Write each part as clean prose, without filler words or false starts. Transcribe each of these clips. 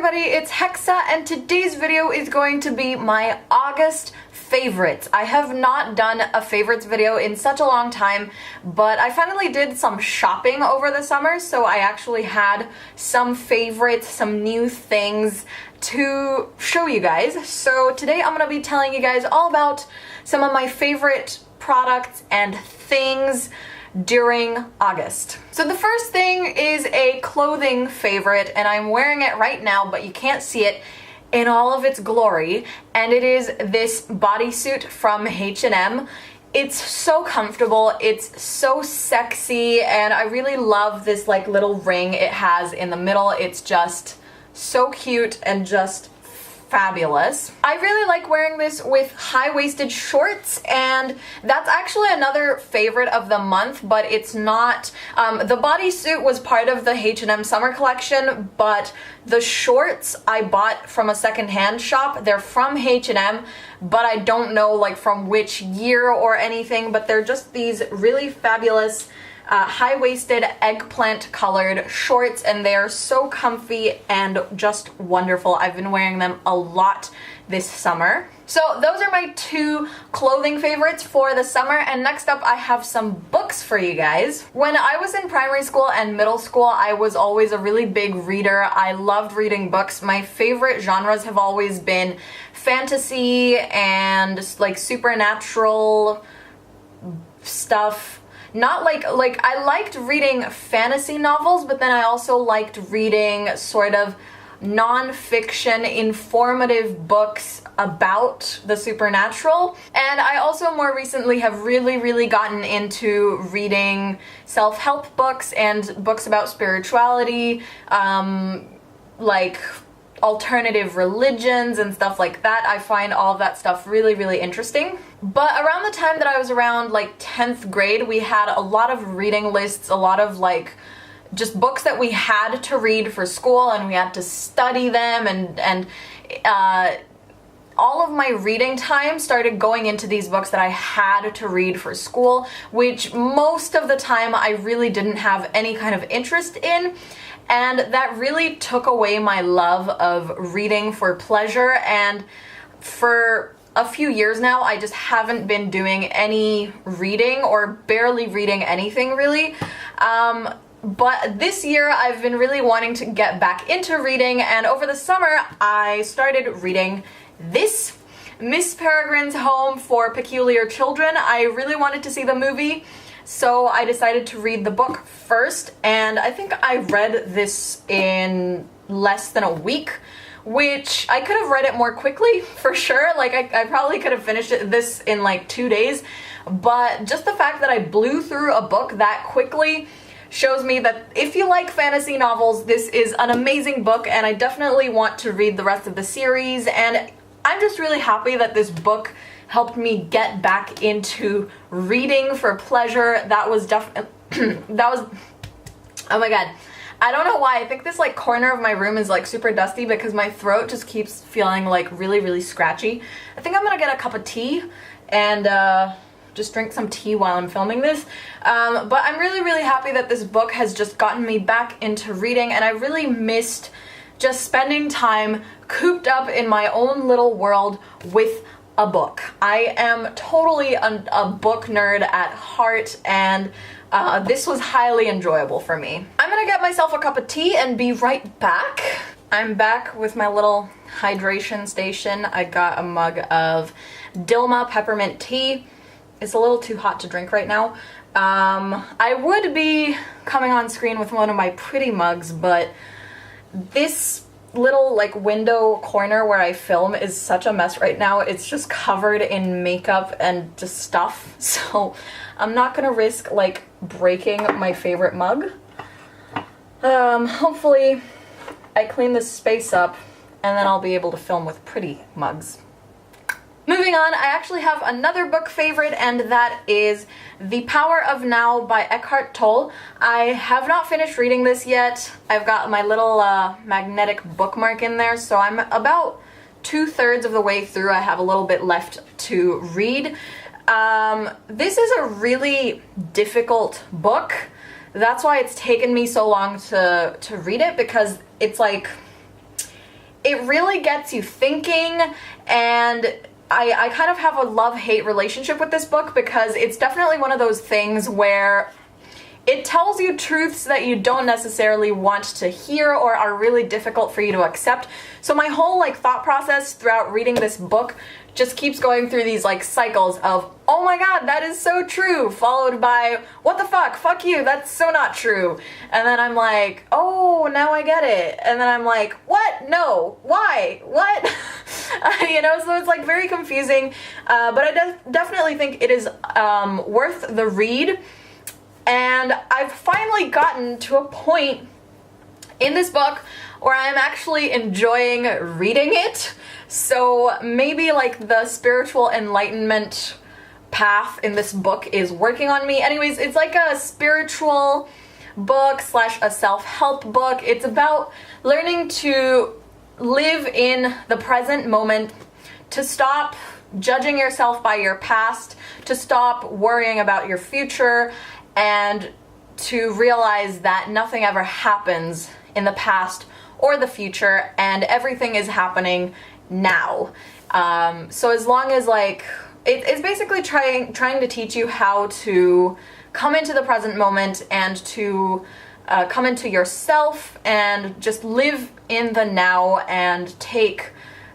everybody, it's Hexa, and today's video is going to be my August favorites. I have not done a favorites video in such a long time, but I finally did some shopping over the summer, so I actually had some favorites, some new things to show you guys. So today I'm going to be telling you guys all about some of my favorite products and things during August. So the first thing is a clothing favorite, and I'm wearing it right now, but you can't see it in all of its glory, and it is this bodysuit from H&M. It's so comfortable, it's so sexy, and I really love this like little ring it has in the middle. It's just so cute and just fabulous. I really like wearing this with high-waisted shorts, and that's actually another favorite of the month, but it's not. The bodysuit was part of the H&M summer collection, but the shorts I bought from a secondhand shop. They're from H&M, but I don't know like from which year or anything, but they're just these really fabulous high-waisted eggplant colored shorts, and they are so comfy and just wonderful. I've been wearing them a lot this summer. So those are my two clothing favorites for the summer, and next up I have some books for you guys. When I was in primary school and middle school, I was always a really big reader. I loved reading books. My favorite genres have always been fantasy and like supernatural stuff. Not like I liked reading fantasy novels, but then I also liked reading sort of non-fiction, informative books about the supernatural. And I also more recently have really gotten into reading self-help books and books about spirituality, like alternative religions and stuff like that. I find all of that stuff really interesting. But around the time that I was around like 10th grade, we had a lot of reading lists, a lot of like just books that we had to read for school, and we had to study them, and all of my reading time started going into these books that I had to read for school, which most of the time I really didn't have any kind of interest in. And that really took away my love of reading for pleasure, and for a few years now I just haven't been doing any reading, or barely reading anything really. But this year I've been really wanting to get back into reading, and over the summer I started reading this, Miss Peregrine's Home for Peculiar Children. I really wanted to see the movie, so I decided to read the book first, and I think I read this in less than a week, which I could have read it more quickly for sure. Like I probably could have finished this in like 2 days, but just the fact that I blew through a book that quickly shows me that if you like fantasy novels, this is an amazing book, and I definitely want to read the rest of the series. And I'm just really happy that this book helped me get back into reading for pleasure. That was definitely, oh my god. I don't know why, I think this like corner of my room is like super dusty because my throat just keeps feeling like really scratchy. I think I'm gonna get a cup of tea and just drink some tea while I'm filming this. But I'm really happy that this book has just gotten me back into reading, and I really missed just spending time cooped up in my own little world with a book. I am totally a book nerd at heart, and this was highly enjoyable for me. I'm gonna get myself a cup of tea and be right back. I'm back with my little hydration station. I got a mug of Dilma peppermint tea. It's a little too hot to drink right now. I would be coming on screen with one of my pretty mugs, but this little like window corner where I film is such a mess right now. It's just covered in makeup and just stuff, so I'm not gonna risk like breaking my favorite mug. Hopefully I clean this space up and then I'll be able to film with pretty mugs. Moving on, I actually have another book favorite, and that is The Power of Now by Eckhart Tolle. I have not finished reading this yet. I've got my little magnetic bookmark in there, so I'm about 2/3 of the way through. I have a little bit left to read. This is a really difficult book. That's why it's taken me so long to read it, because it's like it really gets you thinking, and I kind of have a love-hate relationship with this book because it's definitely one of those things where it tells you truths that you don't necessarily want to hear or are really difficult for you to accept. So my whole like thought process throughout reading this book just keeps going through these like cycles of, oh my god, that is so true, followed by, what the fuck you, that's so not true. And then I'm like, oh, now I get it. And then I'm like, what? No, why? What? You know, so it's like very confusing, but I definitely think it is worth the read. And I've finally gotten to a point in this book where I'm actually enjoying reading it. So maybe like the spiritual enlightenment path in this book is working on me. Anyways, it's like a spiritual book slash a self-help book. It's about learning to live in the present moment, to stop judging yourself by your past, to stop worrying about your future, and to realize that nothing ever happens in the past or the future, and everything is happening now. So as long as like, it's basically trying to teach you how to come into the present moment and to come into yourself and just live in the now and take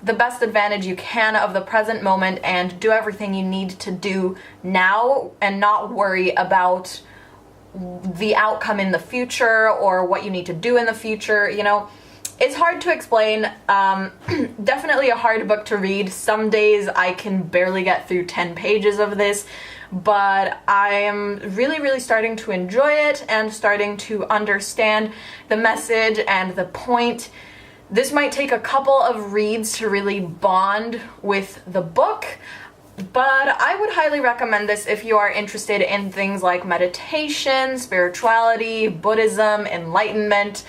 the best advantage you can of the present moment and do everything you need to do now and not worry about the outcome in the future or what you need to do in the future. You know, it's hard to explain. Definitely a hard book to read. Some days I can barely get through 10 pages of this, but I am really starting to enjoy it and starting to understand the message and the point. This might take a couple of reads to really bond with the book, but I would highly recommend this if you are interested in things like meditation, spirituality, Buddhism, enlightenment,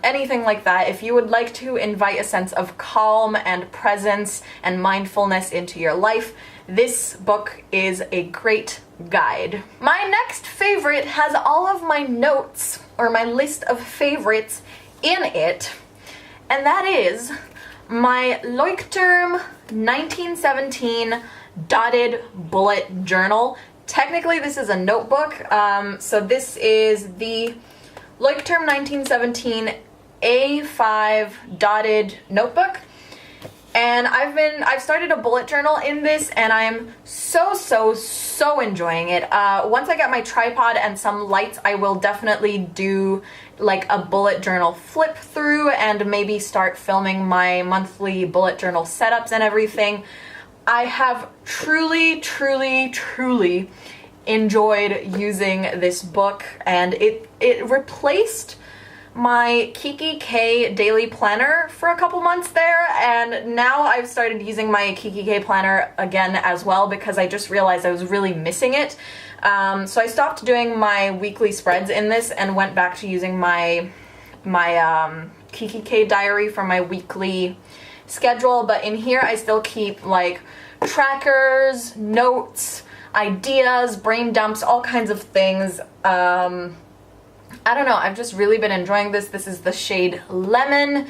anything like that. If you would like to invite a sense of calm and presence and mindfulness into your life, this book is a great guide. My next favorite has all of my notes, or my list of favorites, in it, and that is my Leuchtturm 1917 dotted bullet journal. Technically this is a notebook, so this is the Leuchtturm 1917 A5 dotted notebook, and I've started a bullet journal in this, and I'm so enjoying it. Once I get my tripod and some lights, I will definitely do like a bullet journal flip through and maybe start filming my monthly bullet journal setups and everything. I have truly enjoyed using this book, and it replaced my Kiki K daily planner for a couple months there, and now I've started using my Kiki K planner again as well because I just realized I was really missing it. So I stopped doing my weekly spreads in this and went back to using my Kiki K diary for my weekly schedule, but in here I still keep like trackers, notes, ideas, brain dumps, all kinds of things. I don't know, I've just really been enjoying this. This is the shade Lemon, and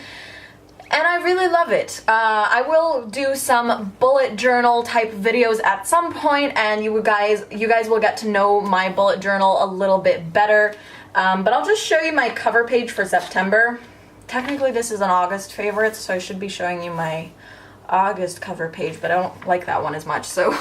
I really love it. I will do some bullet journal type videos at some point, and you guys will get to know my bullet journal a little bit better. But I'll just show you my cover page for September. Technically this is an August favorite, so I should be showing you my August cover page, but I don't like that one as much. So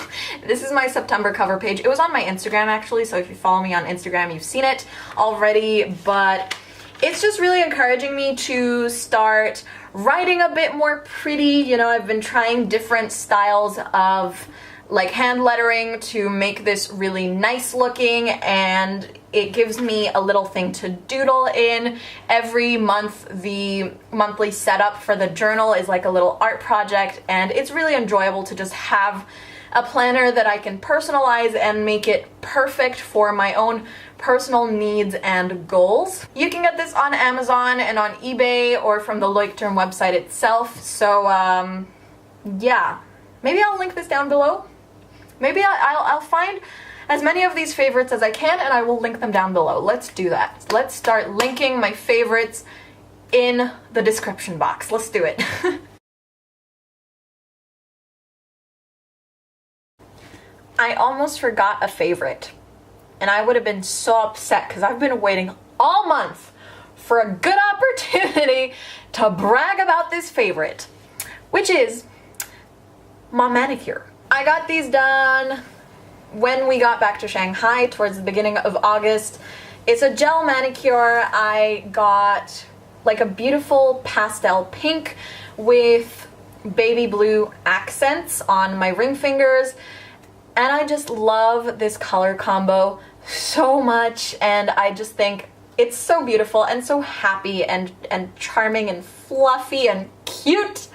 this is my September cover page. It was on my Instagram actually, so if you follow me on Instagram, you've seen it already, but it's just really encouraging me to start writing a bit more pretty. You know, I've been trying different styles of like hand lettering to make this really nice looking, and it gives me a little thing to doodle in. Every month the monthly setup for the journal is like a little art project, and it's really enjoyable to just have a planner that I can personalize and make it perfect for my own personal needs and goals. You can get this on Amazon and on eBay or from the Leuchtturm website itself. So yeah, maybe I'll link this down below. Maybe I'll find as many of these favorites as I can, and I will link them down below. Let's do that. Let's start linking my favorites in the description box. Let's do it. I almost forgot a favorite, and I would have been so upset because I've been waiting all month for a good opportunity to brag about this favorite, which is my manicure. I got these done when we got back to Shanghai towards the beginning of August. It's a gel manicure. I got like a beautiful pastel pink with baby blue accents on my ring fingers. And I just love this color combo so much, and I just think it's so beautiful and so happy and charming and fluffy and cute.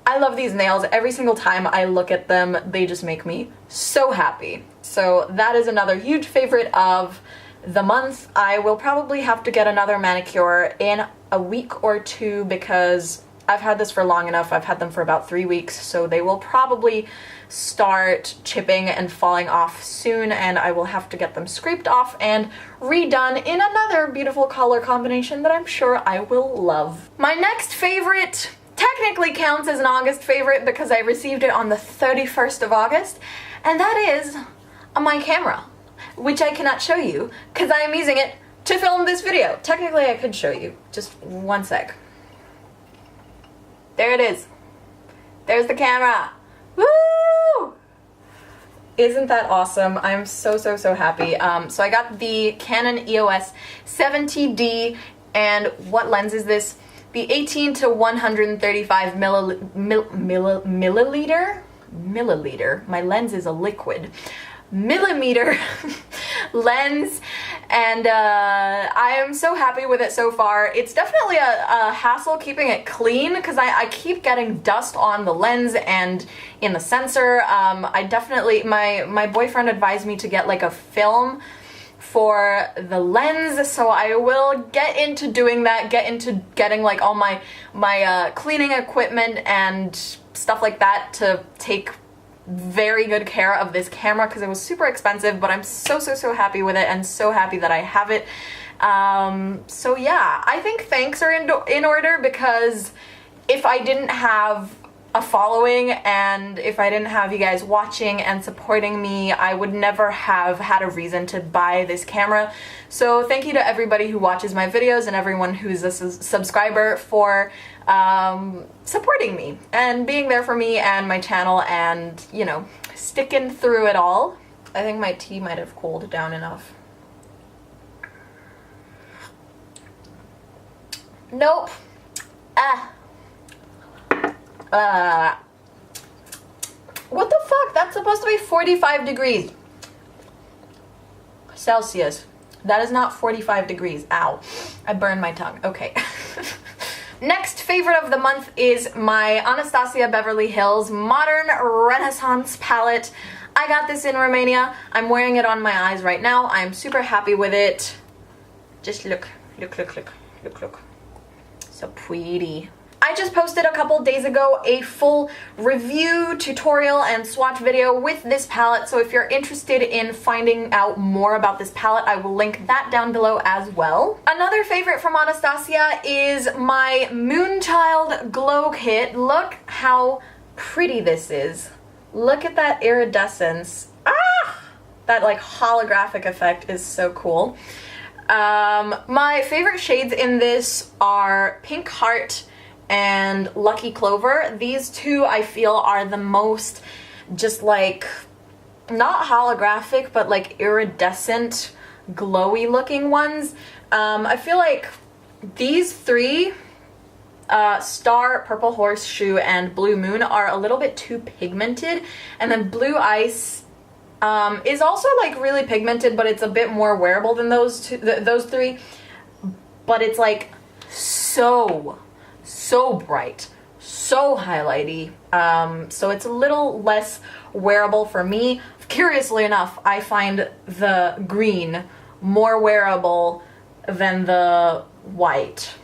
I love these nails. Every single time I look at them, they just make me so happy. So that is another huge favorite of the month. I will probably have to get another manicure in a week or two because I've had this for long enough. I've had them for about 3 weeks, so they will probably start chipping and falling off soon, and I will have to get them scraped off and redone in another beautiful color combination that I'm sure I will love. My next favorite technically counts as an August favorite because I received it on the 31st of August, and that is my camera, which I cannot show you because I am using it to film this video. Technically, I could show you. Just one sec. There it is. There's the camera. Woo! Isn't that awesome? I'm so happy. So I got the Canon EOS 70D, and what lens is this? The 18 to 135 milliliter. My lens is a liquid. Millimeter lens, and I am so happy with it so far. It's definitely a hassle keeping it clean because I keep getting dust on the lens and in the sensor. I definitely, my boyfriend advised me to get like a film for the lens, so I will get into doing that, get into getting like all my cleaning equipment and stuff like that to take very good care of this camera because it was super expensive, but I'm so happy with it and so happy that I have it. So yeah, I think thanks are in order because if I didn't have a following and if I didn't have you guys watching and supporting me, I would never have had a reason to buy this camera. So thank you to everybody who watches my videos and everyone who's a subscriber for supporting me and being there for me and my channel and, you know, sticking through it all. I think my tea might have cooled down enough. Nope. What the fuck? That's supposed to be 45 degrees Celsius. That is not 45 degrees. Ow. I burned my tongue. Okay. Next favorite of the month is my Anastasia Beverly Hills Modern Renaissance palette. I got this in Romania. I'm wearing it on my eyes right now. I'm super happy with it. Just look. So pretty. I just posted a couple days ago a full review, tutorial, and swatch video with this palette, so if you're interested in finding out more about this palette, I will link that down below as well. Another favorite from Anastasia is my Moonchild Glow Kit. Look how pretty this is. Look at that iridescence. Ah! That like holographic effect is so cool. My favorite shades in this are Pink Heart and Lucky Clover. These two I feel are the most just like, not holographic, but like iridescent, glowy looking ones. I feel like these three, Star, Purple Horseshoe, and Blue Moon are a little bit too pigmented, and then Blue Ice is also like really pigmented, but it's a bit more wearable than those three, but it's like so bright, so highlighty, so it's a little less wearable for me. Curiously enough, I find the green more wearable than the white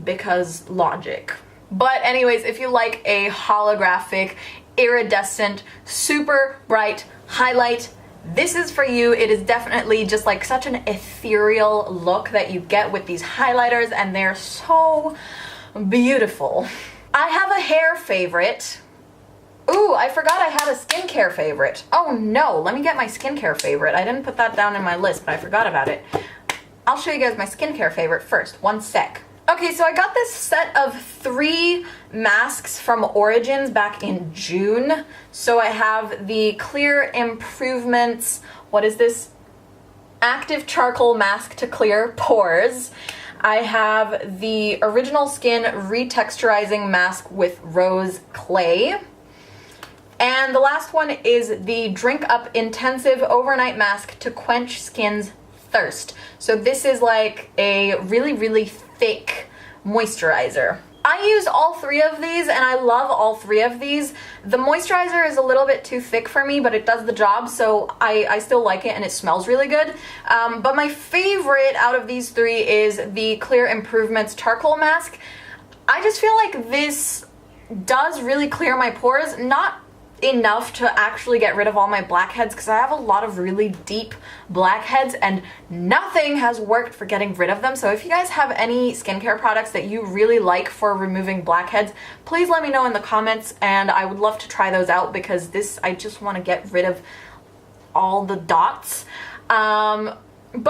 because logic. But anyways, if you like a holographic, iridescent, super bright highlight, this is for you. It is definitely just like such an ethereal look that you get with these highlighters, and they're so beautiful. I have a hair favorite. Ooh, I forgot I had a skincare favorite. Oh no, let me get my skincare favorite. I didn't put that down in my list, but I forgot about it. I'll show you guys my skincare favorite first. One sec. Okay, so I got this set of 3 masks from Origins back in June. So I have the Clear Improvements, what is this? Active Charcoal Mask to Clear Pores. I have the Original Skin Retexturizing Mask with Rose Clay. And the last one is the Drink Up Intensive Overnight Mask to Quench Skin's Thirst. So this is like a really, really thick moisturizer. I use all 3 of these and I love all 3 of these. The moisturizer is a little bit too thick for me, but it does the job, so I still like it and it smells really good. But my favorite out of these 3 is the Clear Improvements Charcoal Mask. I just feel like this does really clear my pores, not enough to actually get rid of all my blackheads, because I have a lot of really deep blackheads and nothing has worked for getting rid of them. So if you guys have any skincare products that you really like for removing blackheads, please let me know in the comments and I would love to try those out, because this, I just want to get rid of all the dots. But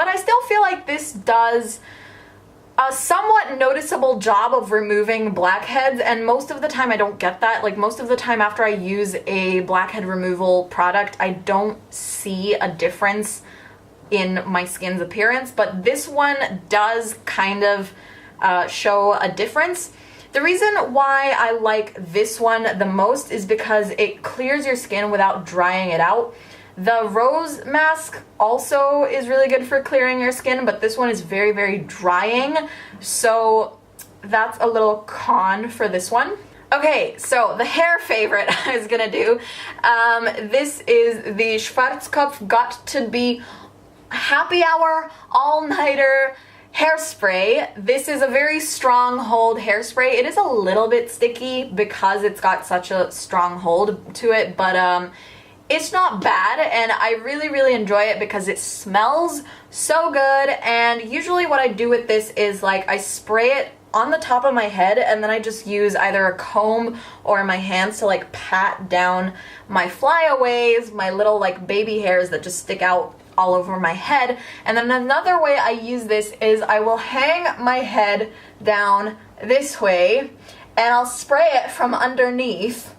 I still feel like this does a somewhat noticeable job of removing blackheads, and most of the time I don't get that. Like, most of the time after I use a blackhead removal product, I don't see a difference in my skin's appearance, but this one does kind of show a difference. The reason why I like this one the most is because it clears your skin without drying it out. The Rose mask also is really good for clearing your skin, but this one is very, very drying, so that's a little con for this one. Okay, so the hair favorite I was gonna do, this is the Schwarzkopf Got to Be Happy Hour All-Nighter Hairspray. This is a very strong hold hairspray. It is a little bit sticky because it's got such a strong hold to it, but it's not bad, and I really, really enjoy it because it smells so good. And usually what I do with this is, like, I spray it on the top of my head and then I just use either a comb or my hands to, like, pat down my flyaways, my little, like, baby hairs that just stick out all over my head. And then another way I use this is I will hang my head down this way and I'll spray it from underneath,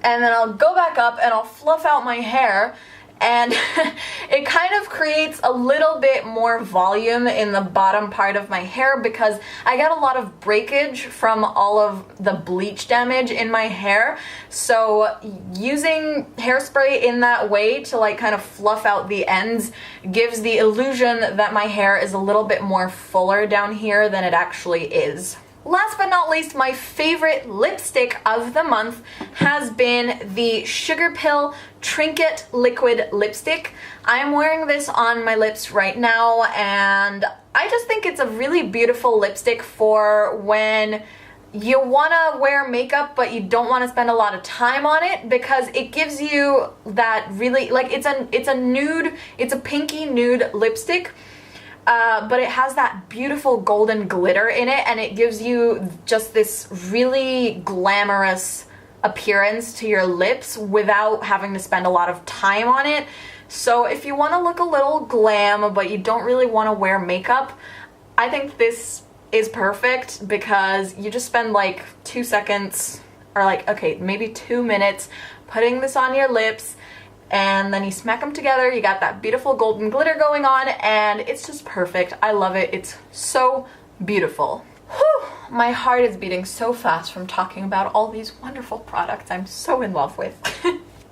and then I'll go back up and I'll fluff out my hair, and it kind of creates a little bit more volume in the bottom part of my hair because I get a lot of breakage from all of the bleach damage in my hair. So using hairspray in that way to, like, kind of fluff out the ends gives the illusion that my hair is a little bit more fuller down here than it actually is. Last but not least, my favorite lipstick of the month has been the Sugar Pill Trinket Liquid Lipstick. I am wearing this on my lips right now, and I just think it's a really beautiful lipstick for when you want to wear makeup but you don't want to spend a lot of time on it, because it gives you that really, like, it's a nude, it's a pinky nude lipstick. But it has that beautiful golden glitter in it, and it gives you just this really glamorous appearance to your lips without having to spend a lot of time on it. So if you want to look a little glam but you don't really want to wear makeup, I think this is perfect, because you just spend like 2 seconds, or like, okay, maybe 2 minutes putting this on your lips, and then you smack them together, you got that beautiful golden glitter going on, and it's just perfect. I love it. It's so beautiful. Whew, my heart is beating so fast from talking about all these wonderful products I'm so in love with.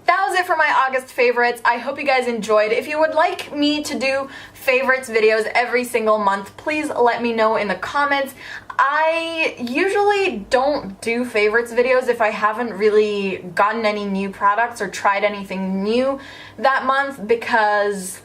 That was it for my August favorites. I hope you guys enjoyed. If you would like me to do favorites videos every single month, please let me know in the comments. I usually don't do favorites videos if I haven't really gotten any new products or tried anything new that month, because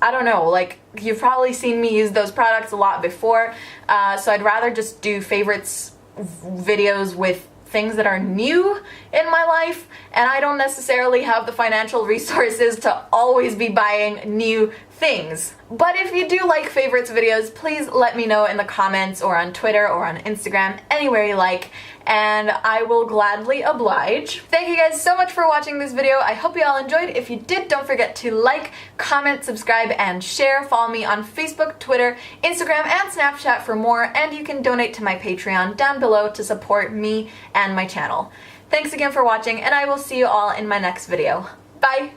I don't know, like, you've probably seen me use those products a lot before, so I'd rather just do favorites videos with things that are new in my life, and I don't necessarily have the financial resources to always be buying new things. But if you do like favorites videos, please let me know in the comments or on Twitter or on Instagram, anywhere you like, and I will gladly oblige. Thank you guys so much for watching this video. I hope you all enjoyed. If you did, don't forget to like, comment, subscribe, and share. Follow me on Facebook, Twitter, Instagram, and Snapchat for more, and you can donate to my Patreon down below to support me and my channel. Thanks again for watching, and I will see you all in my next video. Bye!